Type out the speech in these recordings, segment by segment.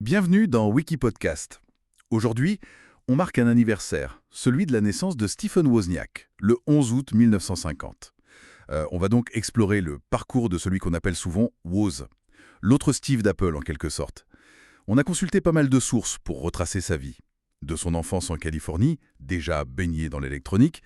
Bienvenue dans Wikipodcast. Aujourd'hui, on marque un anniversaire, celui de la naissance de Stephen Wozniak, le 11 août 1950. On va donc explorer le parcours de celui qu'on appelle souvent Woz, l'autre Steve d'Apple en quelque sorte. On a consulté pas mal de sources pour retracer sa vie. De son enfance en Californie, déjà baigné dans l'électronique,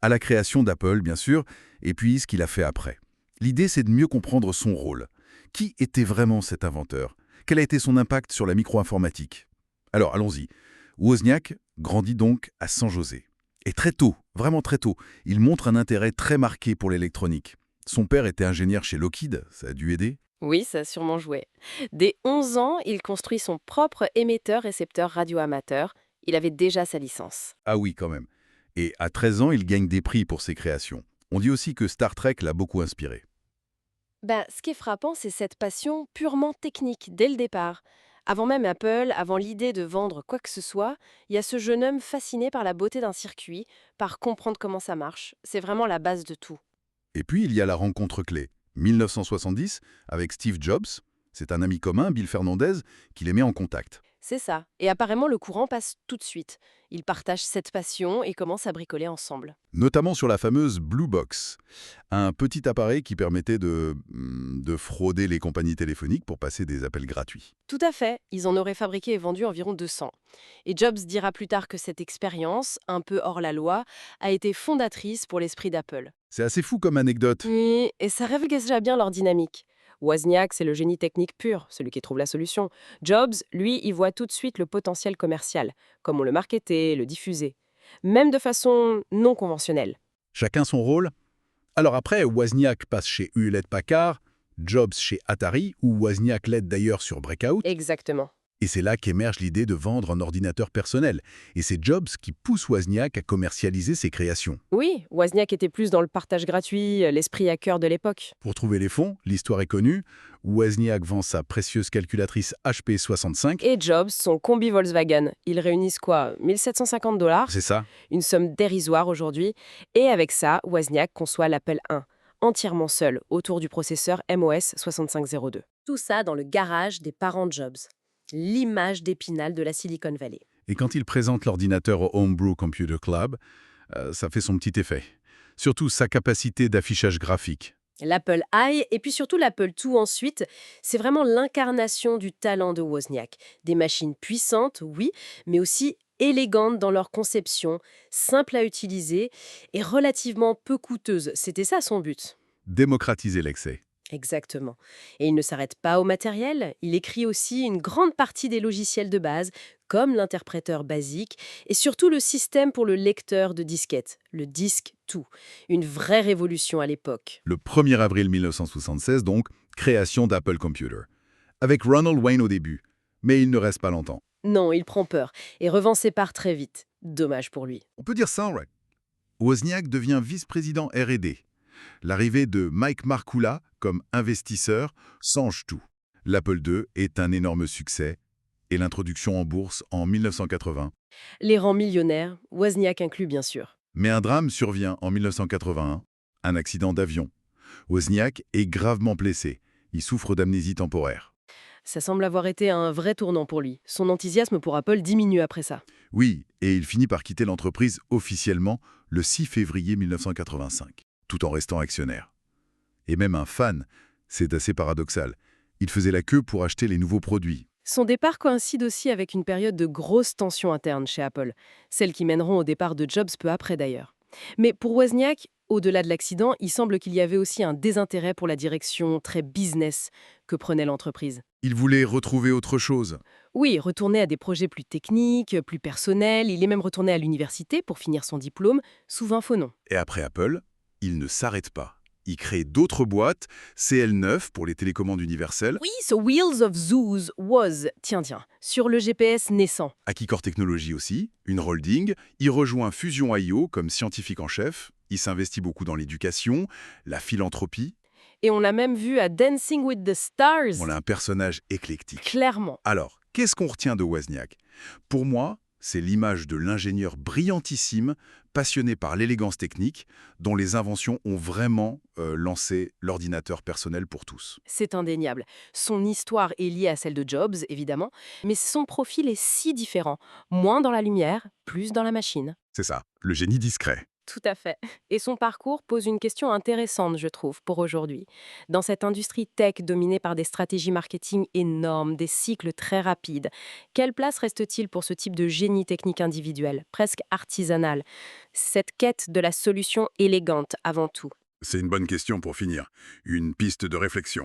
à la création d'Apple bien sûr, et puis ce qu'il a fait après. L'idée c'est de mieux comprendre son rôle. Qui était vraiment cet inventeur ? Quel a été son impact sur la micro-informatique? Alors, allons-y. Wozniak grandit donc à San José. Et très tôt, vraiment très tôt, il montre un intérêt très marqué pour l'électronique. Son père était ingénieur chez Lockheed, ça a dû aider. Oui, ça a sûrement joué. Dès 11 ans, il construit son propre émetteur-récepteur radioamateur. Il avait déjà sa licence. Ah oui, quand même. Et à 13 ans, il gagne des prix pour ses créations. On dit aussi que Star Trek l'a beaucoup inspiré. Ce qui est frappant, c'est cette passion purement technique dès le départ. Avant même Apple, avant l'idée de vendre quoi que ce soit, il y a ce jeune homme fasciné par la beauté d'un circuit, par comprendre comment ça marche. C'est vraiment la base de tout. Et puis, il y a la rencontre clé. 1970, avec Steve Jobs. C'est un ami commun, Bill Fernandez, qui les met en contact. C'est ça. Et apparemment, le courant passe tout de suite. Ils partagent cette passion et commencent à bricoler ensemble. Notamment sur la fameuse Blue Box, un petit appareil qui permettait de frauder les compagnies téléphoniques pour passer des appels gratuits. Tout à fait, ils en auraient fabriqué et vendu environ 200. Et Jobs dira plus tard que cette expérience, un peu hors la loi, a été fondatrice pour l'esprit d'Apple. C'est assez fou comme anecdote. Oui, et ça révèle déjà bien leur dynamique. Wozniak, c'est le génie technique pur, celui qui trouve la solution. Jobs, lui, y voit tout de suite le potentiel commercial, comment le marketer, le diffuser. Même de façon non conventionnelle. Chacun son rôle. Alors après, Wozniak passe chez Hewlett-Packard, Jobs chez Atari, où Wozniak l'aide d'ailleurs sur Breakout. Exactement. Et c'est là qu'émerge l'idée de vendre un ordinateur personnel. Et c'est Jobs qui pousse Wozniak à commercialiser ses créations. Oui, Wozniak était plus dans le partage gratuit, l'esprit à cœur de l'époque. Pour trouver les fonds, l'histoire est connue. Wozniak vend sa précieuse calculatrice HP 65. Et Jobs, son combi Volkswagen. Ils réunissent quoi? 1750 $. C'est ça. Une somme dérisoire aujourd'hui. Et avec ça, Wozniak conçoit l'Apple I, entièrement seul, autour du processeur MOS 6502. Tout ça dans le garage des parents de Jobs. L'image d'Épinal de la Silicon Valley. Et quand il présente l'ordinateur au Homebrew Computer Club, ça fait son petit effet. Surtout sa capacité d'affichage graphique. L'Apple I et puis surtout l'Apple II ensuite, c'est vraiment l'incarnation du talent de Wozniak. Des machines puissantes, oui, mais aussi élégantes dans leur conception, simples à utiliser et relativement peu coûteuses. C'était ça son but. Démocratiser l'excès. Exactement. Et il ne s'arrête pas au matériel, il écrit aussi une grande partie des logiciels de base, comme l'interpréteur basique, et surtout le système pour le lecteur de disquettes, le disque tout. Une vraie révolution à l'époque. Le 1er avril 1976, donc, création d'Apple Computer. Avec Ronald Wayne au début. Mais il ne reste pas longtemps. Non, il prend peur et revend ses parts très vite. Dommage pour lui. On peut dire ça, ouais. Wozniak devient vice-président R&D. L'arrivée de Mike Markula comme investisseur change tout. L'Apple II est un énorme succès et l'introduction en bourse en 1980. Les rend millionnaires, Wozniak inclus bien sûr. Mais un drame survient en 1981, un accident d'avion. Wozniak est gravement blessé. Il souffre d'amnésie temporaire. Ça semble avoir été un vrai tournant pour lui. Son enthousiasme pour Apple diminue après ça. Oui, et il finit par quitter l'entreprise officiellement le 6 février 1985, tout en restant actionnaire. Et même un fan, c'est assez paradoxal. Il faisait la queue pour acheter les nouveaux produits. Son départ coïncide aussi avec une période de grosse tension interne chez Apple, celles qui mèneront au départ de Jobs peu après d'ailleurs. Mais pour Wozniak, au-delà de l'accident, il semble qu'il y avait aussi un désintérêt pour la direction très business que prenait l'entreprise. Il voulait retrouver autre chose. Oui, retourner à des projets plus techniques, plus personnels, il est même retourné à l'université pour finir son diplôme, sous un faux nom. Et après Apple, il ne s'arrête pas. Il crée d'autres boîtes, CL9 pour les télécommandes universelles, Oui, ce Wheels of Zeus was, tiens, sur le GPS naissant. Akicor Technologies aussi, une holding. Il rejoint Fusion IO comme scientifique en chef. Il s'investit beaucoup dans l'éducation, la philanthropie. Et on l'a même vu à Dancing with the Stars. On a un personnage éclectique. Clairement. Alors, qu'est-ce qu'on retient de Wozniak? Pour moi, c'est l'image de l'ingénieur brillantissime, passionné par l'élégance technique, dont les inventions ont vraiment lancé l'ordinateur personnel pour tous. C'est indéniable. Son histoire est liée à celle de Jobs, évidemment, mais son profil est si différent. Moins dans la lumière, plus dans la machine. C'est ça, le génie discret. Tout à fait. Et son parcours pose une question intéressante, je trouve, pour aujourd'hui. Dans cette industrie tech dominée par des stratégies marketing énormes, des cycles très rapides, quelle place reste-t-il pour ce type de génie technique individuel, presque artisanal? Cette quête de la solution élégante avant tout. C'est une bonne question pour finir. Une piste de réflexion.